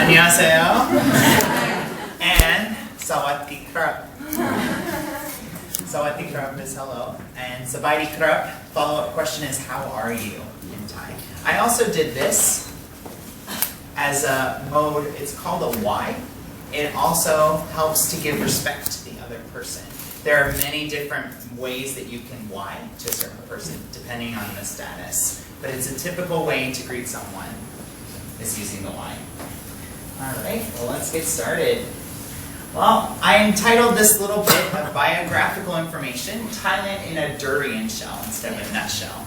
안녕하세요. And sawadee krap. Sawadee krap is hello. And sawadee krap, follow-up question is how are you in Thai? I also did this as a mode, it's called a Y. It also helps to give respect to the other person. There are many different ways that you can Y to a certain person, depending on the status. But it's a typical way to greet someone, is using the Y. Alright, well let's get started. Well, I entitled this little bit of biographical information, Thailand in a durian shell instead of a nutshell.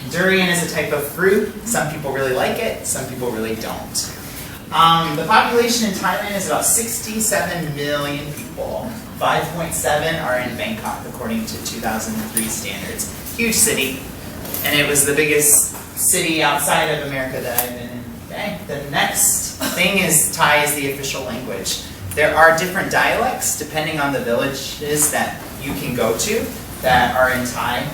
Durian is a type of fruit. Some people really like it, some people really don't. The population in Thailand is about 67 million people. 5.7 are in Bangkok, according to 2003 standards. Huge city, and it was the biggest city outside of America that I've been in. Okay. The next thing is Thai is the official language. There are different dialects depending on the villages that you can go to that are in Thai,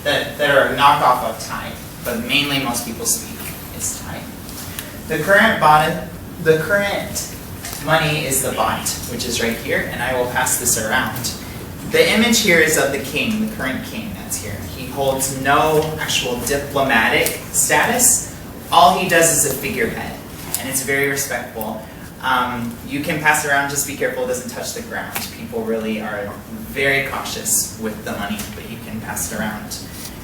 that are a knockoff of Thai, but mainly most people speak is Thai. The current money is the baht, which is right here, and I will pass this around. The image here is of the king, the current king that's here. He holds no actual diplomatic status. All he does is a figurehead, and it's very respectful. You can pass it around, just be careful it doesn't touch the ground. People really are very cautious with the money, but you can pass it around.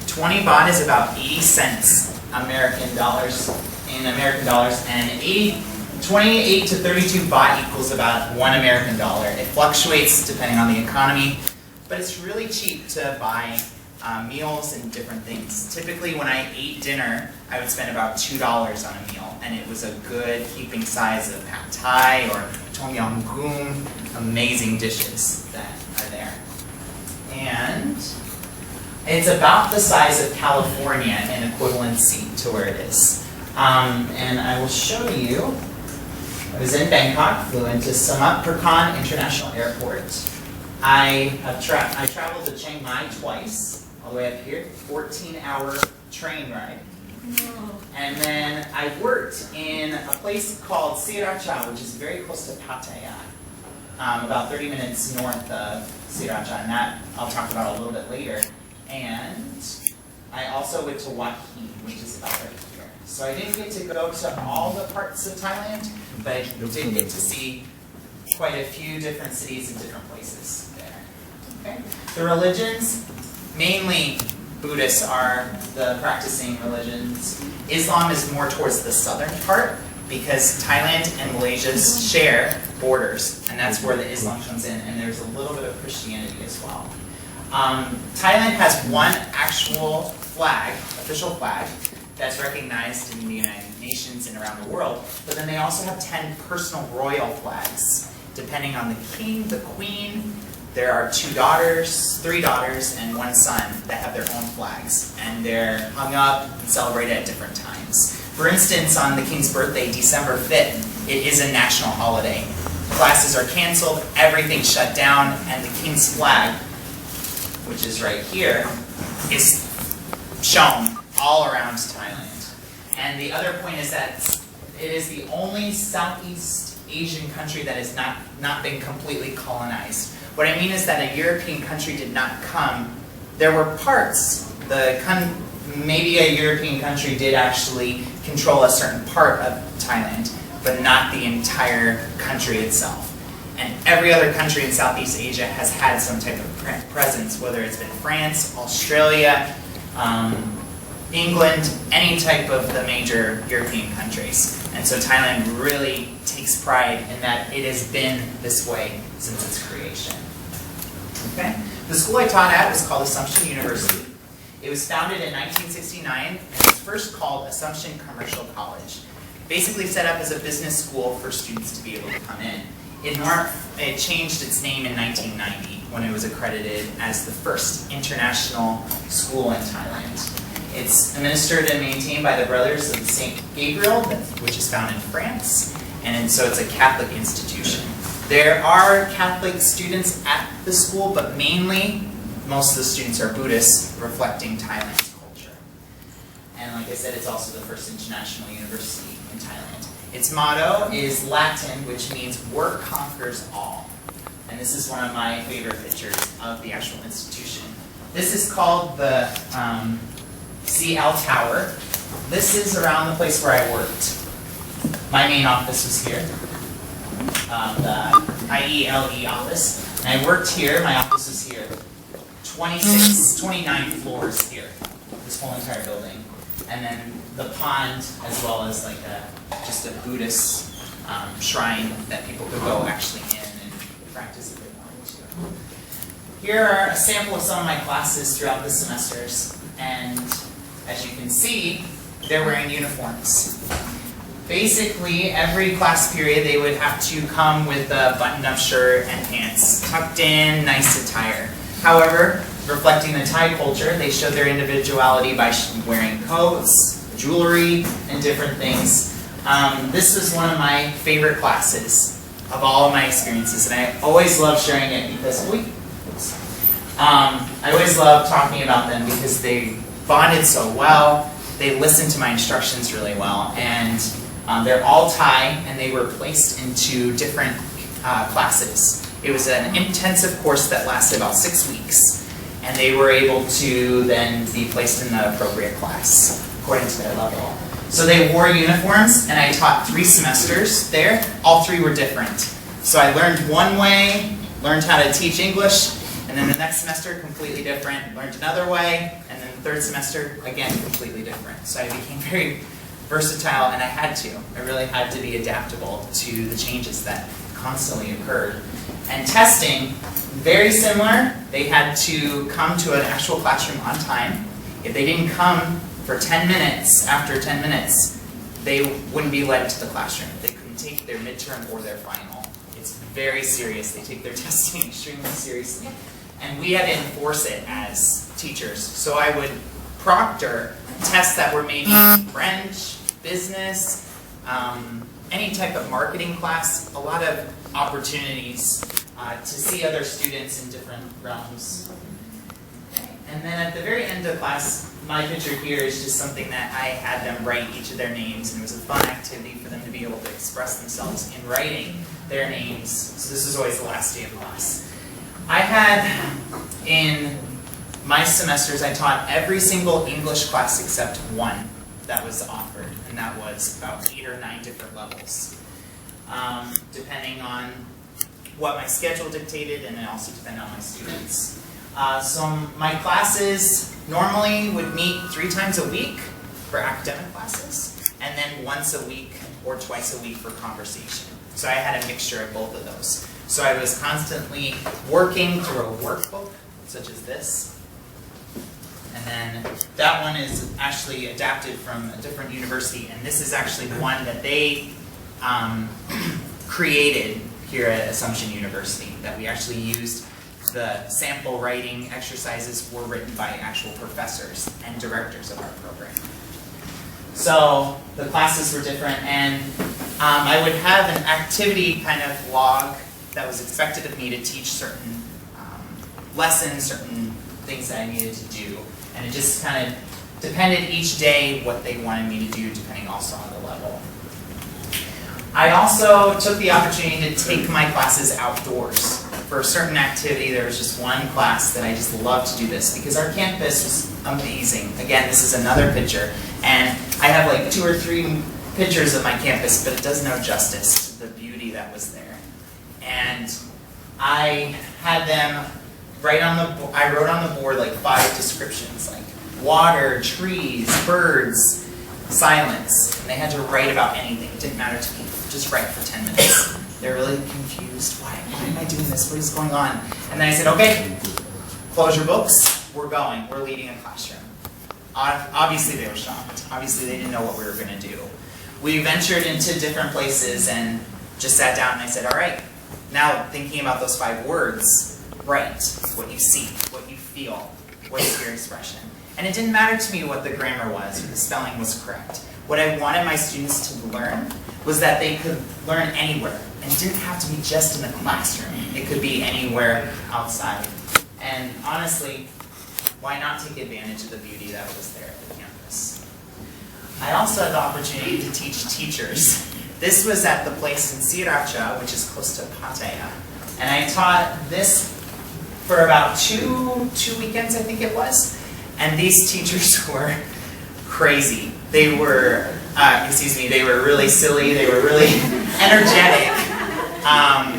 20 baht is about 80 cents American dollars, and 28 to 32 baht equals about $1 American. It fluctuates depending on the economy, but it's really cheap to buy meals and different things. Typically when I ate dinner, I would spend about $2 on a meal, and it was a good heaping size of pad thai or tom yum goong, amazing dishes that are there. And it's about the size of California in equivalency to where it is. And I will show you, I was in Bangkok, flew into Samut Prakan International Airport. I traveled to Chiang Mai twice, all the way up here, 14-hour train ride. And then I worked in a place called Sriracha, which is very close to Pattaya, about 30 minutes north of Sriracha, and that I'll talk about a little bit later. And I also went to Wat Hee, which is about right here. So I didn't get to go to all the parts of Thailand, but I did get to see quite a few different cities and different places there. Okay. The religions, mainly Buddhists are the practicing religions. Islam is more towards the southern part because Thailand and Malaysia share borders, and that's where the Islam comes in, and there's a little bit of Christianity as well. Thailand has one actual flag, official flag, that's recognized in the United Nations and around the world, but then they also have 10 personal royal flags. Depending on the king, the queen, there are 3 daughters, and 1 son that have their own flags, and they're hung up and celebrated at different times. For instance, on the king's birthday, December 5th, it is a national holiday. Classes are canceled, everything's shut down, and the king's flag, which is right here, is shown all around Thailand. And the other point is that it is the only Southeast Asian country that has not been completely colonized. What I mean is that a European country did not come. There were parts. Maybe a European country did actually control a certain part of Thailand, but not the entire country itself. And every other country in Southeast Asia has had some type of presence, whether it's been France, Australia, England, any type of the major European countries. And so Thailand really takes pride in that it has been this way since its creation. Okay? The school I taught at was called Assumption University. It was founded in 1969 and it was first called Assumption Commercial College. Basically set up as a business school for students to be able to come in. It changed its name in 1990 when it was accredited as the first international school in Thailand. It's administered and maintained by the Brothers of St. Gabriel, which is found in France, and so it's a Catholic institution. There are Catholic students at the school, but mainly most of the students are Buddhists, reflecting Thailand's culture. And like I said, it's also the first international university in Thailand. Its motto is Latin, which means work conquers all. And this is one of my favorite pictures of the actual institution. This is called the CL Tower. This is around the place where I worked. My main office was here, the IELE office. And I worked here, my office was here. 29 floors here, this whole entire building. And then the pond, as well as like just a Buddhist shrine that people could go actually in and practice if they wanted to. Here are a sample of some of my classes throughout the semesters. And as you can see, they're wearing uniforms. Basically, every class period they would have to come with a button-up shirt and pants, tucked in, nice attire. However, reflecting the Thai culture, they showed their individuality by wearing coats, jewelry, and different things. This was one of my favorite classes of all of my experiences, and I always love sharing it because I always love talking about them because they bonded so well, they listened to my instructions really well, and they're all Thai, and they were placed into different classes. It was an intensive course that lasted about 6 weeks, and they were able to then be placed in the appropriate class according to their level. So they wore uniforms, and I taught 3 semesters there. All 3 were different. So I learned one way, learned how to teach English, and then the next semester, completely different, learned another way, and then the 3rd semester, again, completely different. So I became very versatile, and I had to. I really had to be adaptable to the changes that constantly occurred. And testing, very similar. They had to come to an actual classroom on time. If they didn't come for 10 minutes, after 10 minutes, they wouldn't be let into the classroom. They couldn't take their midterm or their final. It's very serious. They take their testing extremely seriously. And we had to enforce it as teachers. So I would proctor tests that were maybe French, business, any type of marketing class, a lot of opportunities to see other students in different realms. Okay. And then at the very end of class, my picture here is just something that I had them write each of their names, and it was a fun activity for them to be able to express themselves in writing their names. So this is always the last day of class. I had, in my semesters, I taught every single English class except one that was offered, and that was about 8 or 9 different levels, depending on what my schedule dictated, and it also depended on my students. So my classes normally would meet 3 times a week for academic classes, and then once a week or twice a week for conversation. So I had a mixture of both of those. So I was constantly working through a workbook, such as this. And then that one is actually adapted from a different university, and this is actually the one that they created here at Assumption University, that we actually used. The sample writing exercises were written by actual professors and directors of our program. So the classes were different, and I would have an activity kind of log that was expected of me to teach certain lessons, certain things that I needed to do. And it just kind of depended each day what they wanted me to do, depending also on the level. I also took the opportunity to take my classes outdoors. For a certain activity, there was just one class that I just loved to do this, because our campus was amazing. Again, this is another picture. And I have like 2 or 3 pictures of my campus, but it does no justice to the beauty that was there. And I had them I wrote on the board like 5 descriptions, like water, trees, birds, silence. And they had to write about anything. It didn't matter to me. Just write for 10 minutes. They're really confused. Why am I doing this? What is going on? And then I said, okay, close your books. We're going. We're leading a classroom. Obviously they were shocked. Obviously they didn't know what we were going to do. We ventured into different places and just sat down and I said, all right, now thinking about those 5 words, write what you see, what you feel, what is your expression. And it didn't matter to me what the grammar was or the spelling was correct. What I wanted my students to learn was that they could learn anywhere. And it didn't have to be just in the classroom. It could be anywhere outside. And honestly, why not take advantage of the beauty that was there at the campus? I also had the opportunity to teach teachers This was at the place in Sriracha, which is close to Pattaya. And I taught this for about two weekends, I think it was. And these teachers were crazy. They were, they were really silly, they were really energetic.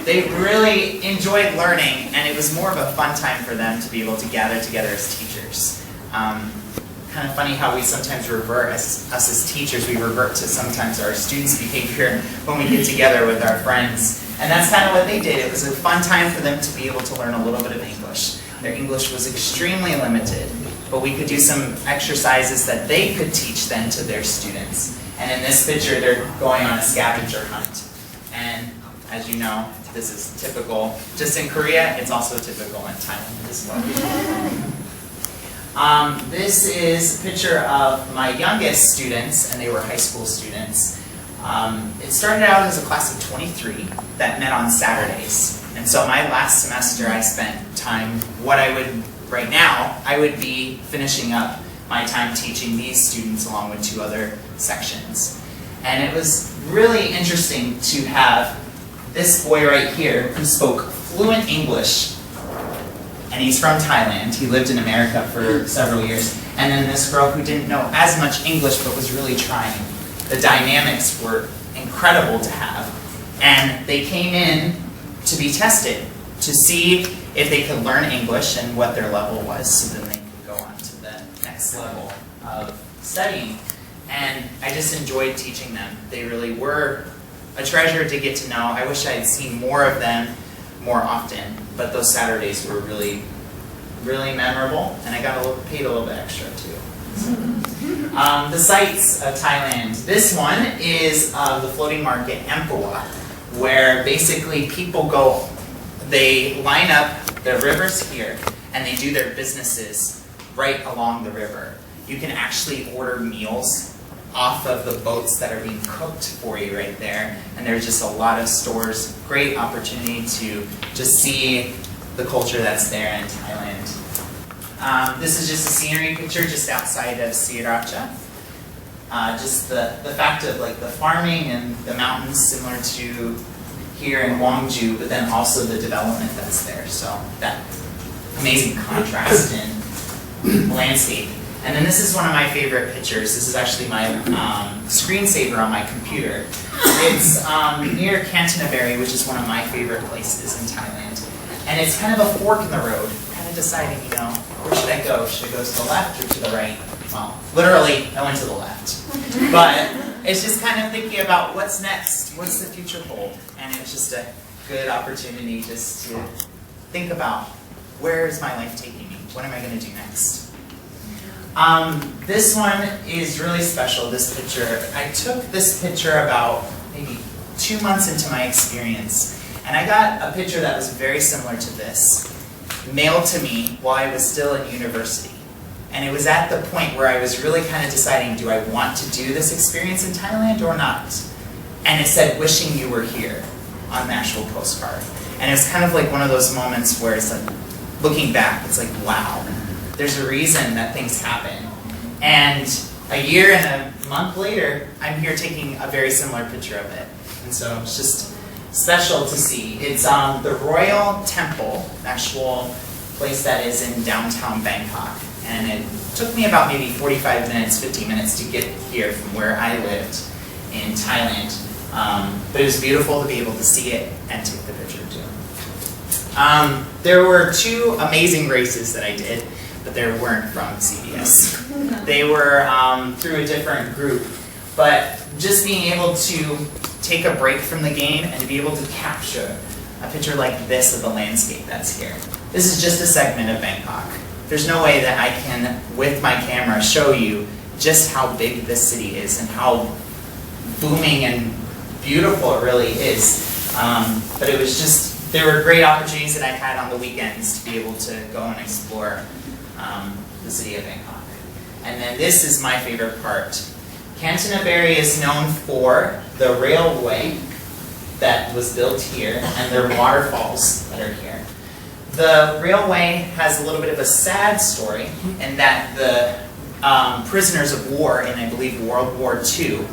They really enjoyed learning, and it was more of a fun time for them to be able to gather together as teachers. Kind of funny how we sometimes revert, us as teachers, we revert to sometimes our students' behavior when we get together with our friends. And that's kind of what they did. It was a fun time for them to be able to learn a little bit of English. Their English was extremely limited, but we could do some exercises that they could teach then to their students. And in this picture, they're going on a scavenger hunt. And as you know, this is typical just in Korea. It's also typical in Thailand as well. This is a picture of my youngest students, and they were high school students. It started out as a class of 23 that met on Saturdays. And so my last semester I spent time, right now, I would be finishing up my time teaching these students along with 2 other sections. And it was really interesting to have this boy right here who spoke fluent English, and he's from Thailand. He lived in America for several years. And then this girl who didn't know as much English but was really trying. The dynamics were incredible to have. And they came in to be tested to see if they could learn English and what their level was, so then they could go on to the next level of studying. And I just enjoyed teaching them. They really were a treasure to get to know. I wish I had seen more of them more often, but those Saturdays were really, really memorable, and I got paid a little bit extra too. The sights of Thailand. This one is the floating market, Ampua, where basically people go, they line up the rivers here, and they do their businesses right along the river. You can actually order meals off of the boats that are being cooked for you right there. And there's just a lot of stores, great opportunity to just see the culture that's there in Thailand. This is just a scenery picture just outside of Sriracha. Just the fact of like the farming and the mountains similar to here in Gwangju, but then also the development that's there. So that amazing contrast in landscape. And then this is one of my favorite pictures. This is actually my screensaver on my computer. It's near Kanchanaburi, which is one of my favorite places in Thailand. And it's kind of a fork in the road, kind of deciding, you know, where should I go? Should I go to the left or to the right? Well, literally, I went to the left. But it's just kind of thinking about what's next, what's the future hold? And it's just a good opportunity just to think about, where is my life taking me? What am I going to do next? This one is really special, this picture. I took this picture about maybe 2 months into my experience, and I got a picture that was very similar to this, mailed to me while I was still in university. And it was at the point where I was really kind of deciding, do I want to do this experience in Thailand or not? And it said, wishing you were here, on the actual postcard. And it's kind of like one of those moments where it's like, looking back, it's like, wow. There's a reason that things happen. And a year and a month later, I'm here taking a very similar picture of it. And so it's just special to see. It's the Royal Temple, actual place that is in downtown Bangkok. And it took me about maybe 45 minutes, 50 minutes to get here from where I lived in Thailand. But it was beautiful to be able to see it and take the picture too. There were 2 amazing races that I did, but they weren't from CBS. They were through a different group. But just being able to take a break from the game and to be able to capture a picture like this of the landscape that's here. This is just a segment of Bangkok. There's no way that I can, with my camera, show you just how big this city is and how booming and beautiful it really is. But it was just, there were great opportunities that I had on the weekends to be able to go and explore the city of Bangkok. And then this is my favorite part. Kanchanaburi is known for the railway that was built here and their waterfalls that are here. The railway has a little bit of a sad story in that the prisoners of war in, I believe, World War II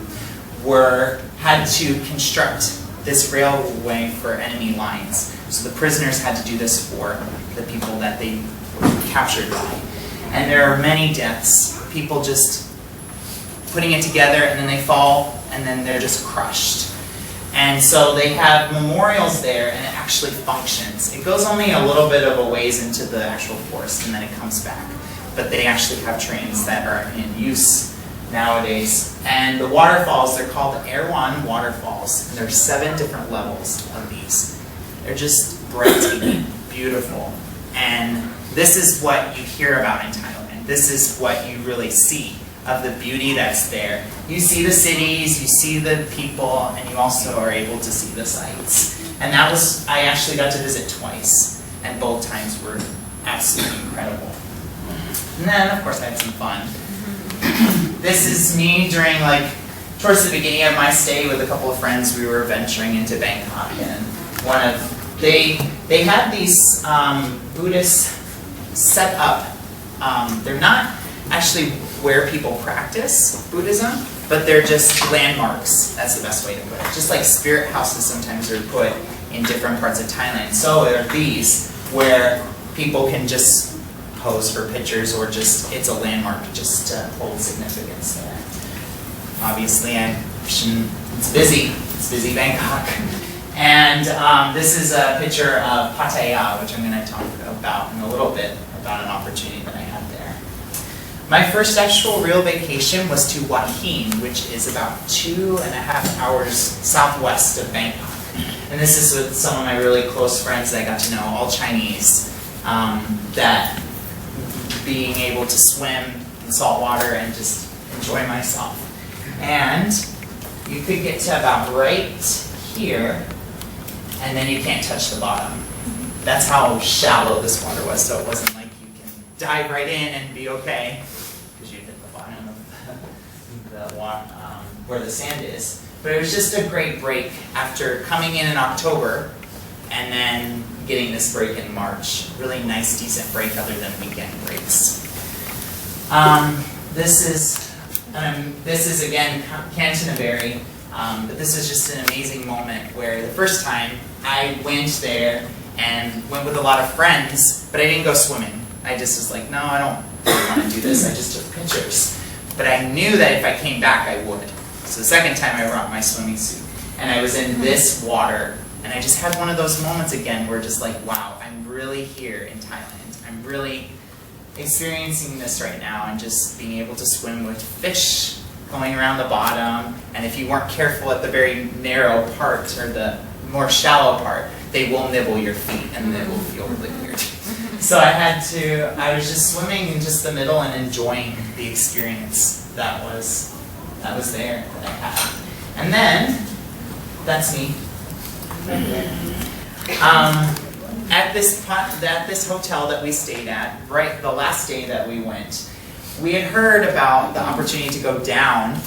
had to construct this railway for enemy lines. So the prisoners had to do this for the people that they were captured by. And there are many deaths, people just putting it together and then they fall and then they're just crushed. And so they have memorials there and it actually functions. It goes only a little bit of a ways into the actual forest and then it comes back. But they actually have trains that are in use nowadays. And the waterfalls, they're called Erwan waterfalls. And there's 7 different levels of these. They're just breathtaking, beautiful. And this is what you hear about in Thailand. This is what you really see of the beauty that's there. You see the cities, you see the people, and you also are able to see the sights. And that was, I actually got to visit twice, and both times were absolutely incredible. And then, of course, I had some fun. This is me during, towards the beginning of my stay with a couple of friends. We were venturing into Bangkok, and they had these Buddhists set up. They're not actually where people practice Buddhism, but they're just landmarks. That's the best way to put it. Just like spirit houses sometimes are put in different parts of Thailand. So there are these where people can just pose for pictures or just, it's a landmark just to hold significance there. Obviously, it's busy Bangkok. And this is a picture of Pattaya, which I'm going to talk about in a little bit, about an opportunity that I had there. My first actual real vacation was to Hua Hin, which is about 2.5 hours southwest of Bangkok. And this is with some of my really close friends that I got to know, all Chinese, that being able to swim in salt water and just enjoy myself. And you could get to about right here, and then you can't touch the bottom. That's how shallow this water was, so it wasn't like you can dive right in and be okay, because you hit the bottom of the water, where the sand is. But it was just a great break after coming in October, and then getting this break in March. Really nice, decent break other than weekend breaks. This is again Kanchanaburi, but this is just an amazing moment where the first time I went there and went with a lot of friends, but I didn't go swimming. I just was like, no, I don't really want to do this. I just took pictures. But I knew that if I came back, I would. So the second time I brought my swimming suit, and I was in this water, and I just had one of those moments again where just like, wow, I'm really here in Thailand. I'm really experiencing this right now, and just being able to swim with fish going around the bottom, and if you weren't careful at the very narrow part, or the more shallow part, they will nibble your feet, and it will feel really weird. So I was just swimming in just the middle and enjoying the experience that was there, that I had. And then, that's me. At this hotel that we stayed at, right the last day that we went, we had heard about the opportunity to go down,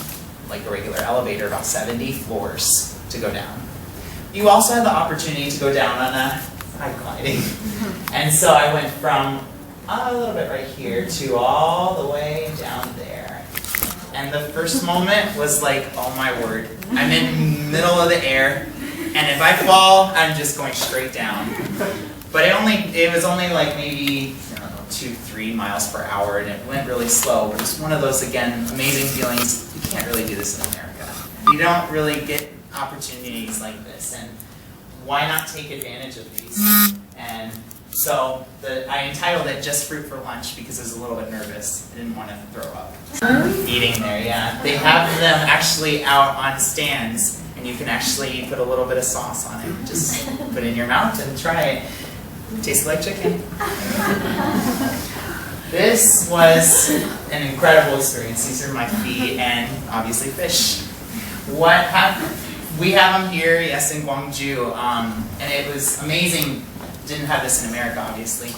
like a regular elevator, about 70 floors to go down. You also had the opportunity to go down on a side gliding. And so I went from a little bit right here to all the way down there. And the first moment was like, oh my word, I'm in the middle of the air, and if I fall, I'm just going straight down. But it was only like maybe, I don't know, 2-3 miles per hour, and it went really slow. But it was one of those, again, amazing feelings. You can't really do this in America. You don't really get opportunities like this, and why not take advantage of these? And so I entitled it Just Fruit for Lunch because I was a little bit nervous. I didn't want to throw up. Eating there, yeah. They have them actually out on stands, and you can actually put a little bit of sauce on it. Just put it in your mouth and try it. Tastes like chicken. This was an incredible experience. These are my feet and obviously fish. What happened? We have them here, yes, in Gwangju, and it was amazing. Didn't have this in America, obviously,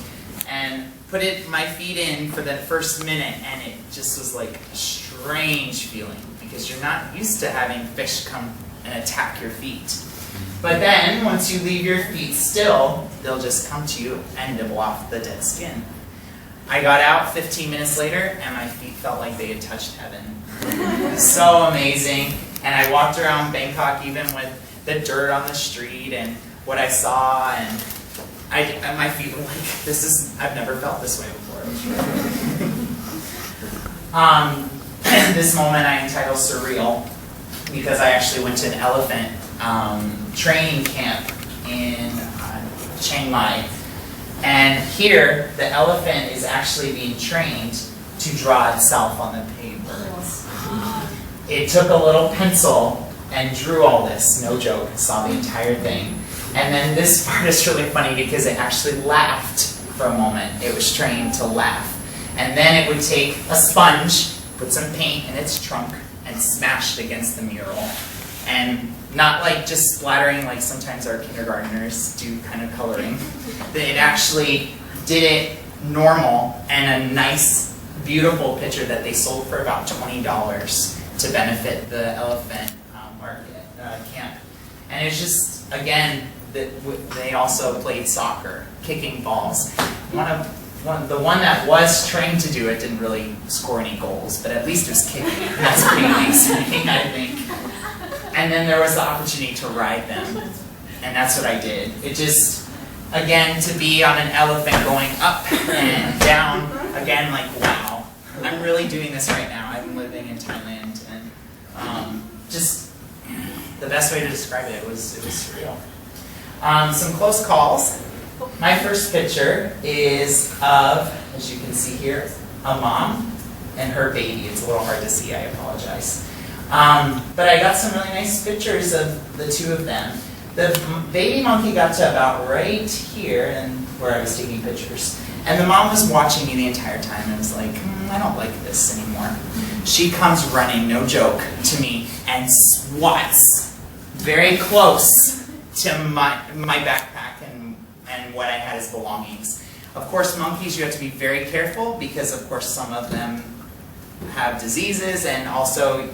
and put my feet in for the first minute, and it just was like a strange feeling because you're not used to having fish come and attack your feet. But then, once you leave your feet still, they'll just come to you and nibble off the dead skin. I got out 15 minutes later, and my feet felt like they had touched heaven. So amazing. And I walked around Bangkok even with the dirt on the street and what I saw, and my feet were like, I've never felt this way before. This moment I entitled Surreal, because I actually went to an elephant training camp in Chiang Mai. And here, the elephant is actually being trained to draw itself on the paper. It took a little pencil and drew all this, no joke, saw the entire thing. And then this part is really funny because it actually laughed for a moment. It was trained to laugh. And then it would take a sponge, put some paint in its trunk, and smash it against the mural. And not like just splattering like sometimes our kindergartners do kind of coloring. It actually did it normal and a nice, beautiful picture that they sold for about $20 to benefit the elephant market camp. And it's just, again, they also played soccer, kicking balls. The one that was trained to do it didn't really score any goals, but at least it was kicking. That's pretty amazing, I think. And then there was the opportunity to ride them, and that's what I did. It just, again, to be on an elephant going up and down, again, like, wow, I'm really doing this right now. I'm living in Thailand, and just the best way to describe it was surreal. Some close calls. My first picture is of, as you can see here, a mom and her baby. It's a little hard to see, I apologize. But I got some really nice pictures of the two of them. The baby monkey got to about right here, and where I was taking pictures. And the mom was watching me the entire time and was like, I don't like this anymore. She comes running, no joke, to me and swats very close to my backpack and what I had as belongings. Of course, monkeys, you have to be very careful because, of course, some of them have diseases, and also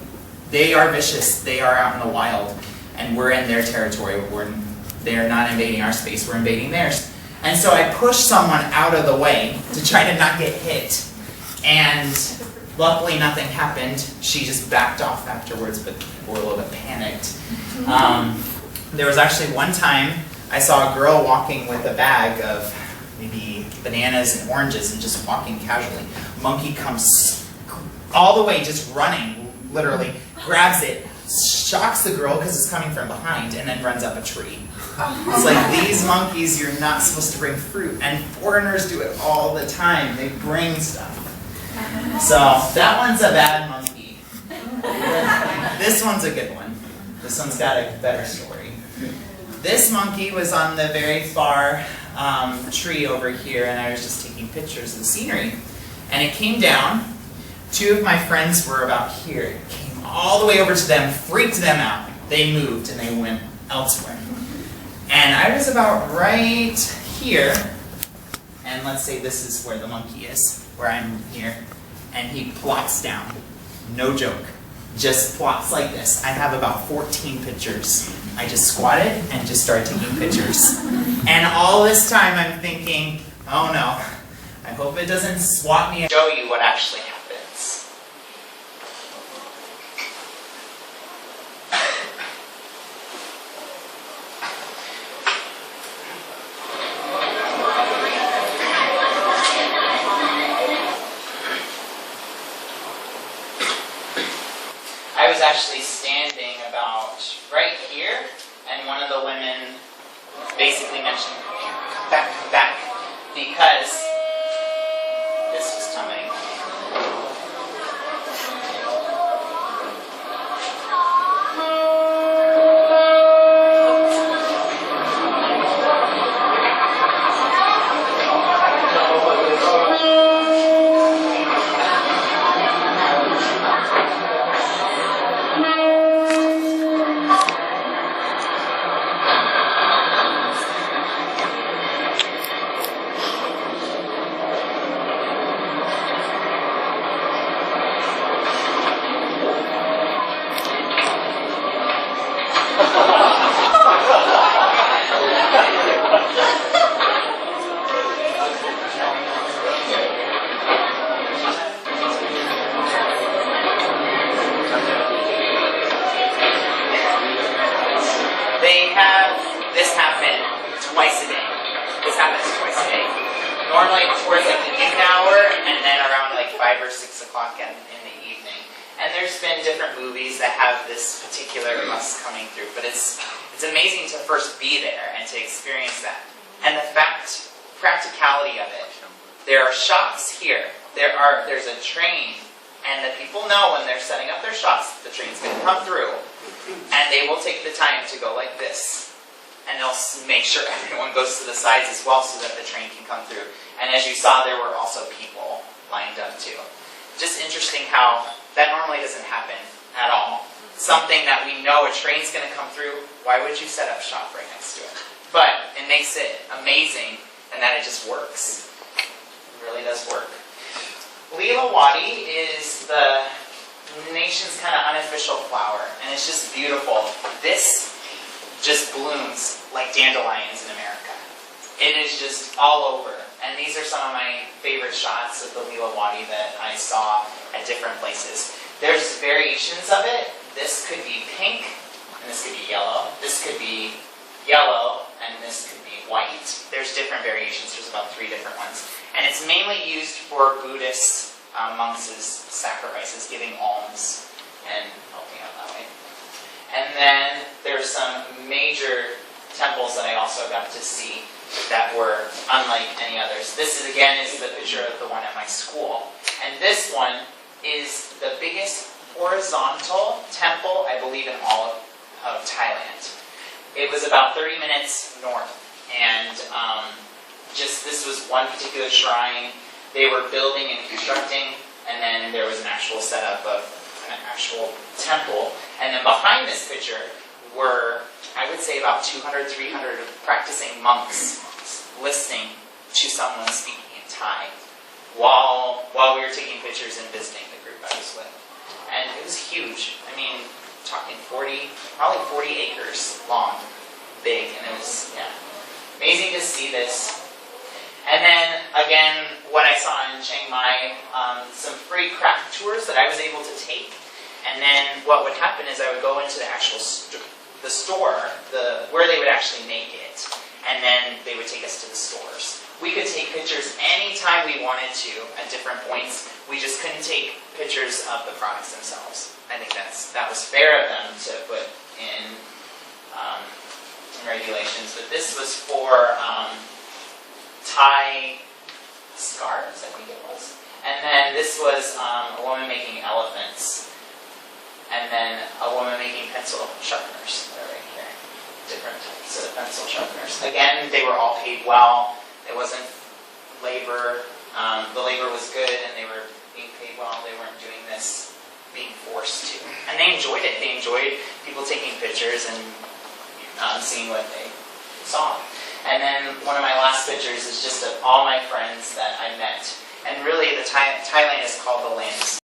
they are vicious. They are out in the wild, and we're in their territory. They are not invading our space. We're invading theirs. And so I pushed someone out of the way to try to not get hit, and luckily nothing happened. She just backed off afterwards, but we're a little bit panicked. There was actually one time I saw a girl walking with a bag of maybe bananas and oranges and just walking casually. Monkey comes all the way, just running, literally, grabs it, shocks the girl because it's coming from behind, and then runs up a tree. It's like, these monkeys, you're not supposed to bring fruit, and foreigners do it all the time. They bring stuff. So that one's a bad monkey. This one's a good one. This one's got a better story. This monkey was on the very far tree over here, and I was just taking pictures of the scenery. And it came down. Two of my friends were about here. It came all the way over to them, freaked them out. They moved and they went elsewhere. And I was about right here, and let's say this is where the monkey is, where I'm here, and he plops down. No joke. Just plops like this. I have about 14 pictures. I just squatted and just started taking pictures. And all this time I'm thinking, oh no, I hope it doesn't swat me and show you what actually happens. I was actually standing about right here, and one of the women basically mentioned, come back, because this was coming. normally towards like the noon hour, and then around like 5 or 6 o'clock in the evening. And there's been different movies that have this particular bus coming through, but it's amazing to first be there and to experience that. And the practicality of it. There are shops here. There's a train, and the people know when they're setting up their shops, the train's going to come through, and they will take the time to go like this. And they'll make sure everyone goes to the sides as well so that the train can come through. And as you saw, there were also people lined up too. Just interesting how that normally doesn't happen at all. Something that we know a train's going to come through, why would you set up shop right next to it? But it makes it amazing and that it just works. It really does work. Lilawati is the nation's kind of unofficial flower, and it's just beautiful. This just blooms like dandelions in America. It is just all over. And these are some of my favorite shots of the Lilawati that I saw at different places. There's variations of it. This could be pink, and this could be yellow. This could be yellow, and this could be white. There's different variations. There's about 3 different ones. And it's mainly used for Buddhist monks' sacrifices, giving alms and helping out that way. And then there's some major temples that I also got to see that were unlike any others. This is the picture of the one at my school. And this one is the biggest horizontal temple, I believe, in all of Thailand. It was about 30 minutes north. And this was one particular shrine. They were building and constructing, and then there was an actual setup of an actual temple. And then behind this picture were, I would say, about 200, 300 practicing monks listening to someone speaking in Thai while we were taking pictures and visiting the group I was with. And it was huge. I mean, talking probably 40 acres long, big, and it was, amazing to see this. And then, again, what I saw in Chiang Mai, some free craft tours that I was able to take. And then what would happen is I would go into the actual the store, where they would actually make it, and then they would take us to the stores. We could take pictures anytime we wanted to at different points. We just couldn't take pictures of the products themselves. I think that was fair of them to put in regulations. But this was for Thai scarves, I think it was. And then this was a woman making elephants. And then a woman making pencil sharpeners. They're right here. Different types of pencil sharpeners. Again, they were all paid well. It wasn't labor. The labor was good and they were being paid well. They weren't doing this being forced to. And they enjoyed it. They enjoyed people taking pictures and seeing what they saw. And then one of my last pictures is just of all my friends that I met. And really, Thailand is called the land of